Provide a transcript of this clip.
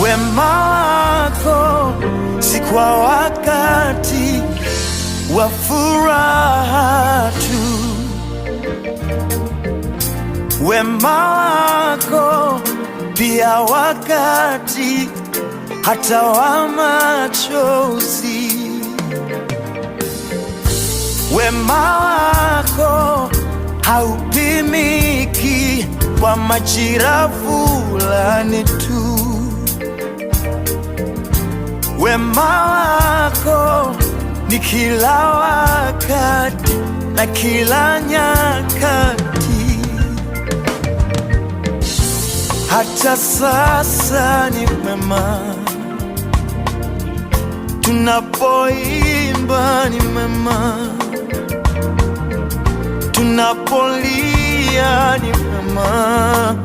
Wema wako si kwa wakati wa furaha tu, wema wako pia wakati hata wa machozi. Wema wako haupimiki kwa majira fulani tu. Wema wako ni kila wakati na kila nyakati. Hata sasa ni mema, tunapoimba ni mema, tunapolia ni mema,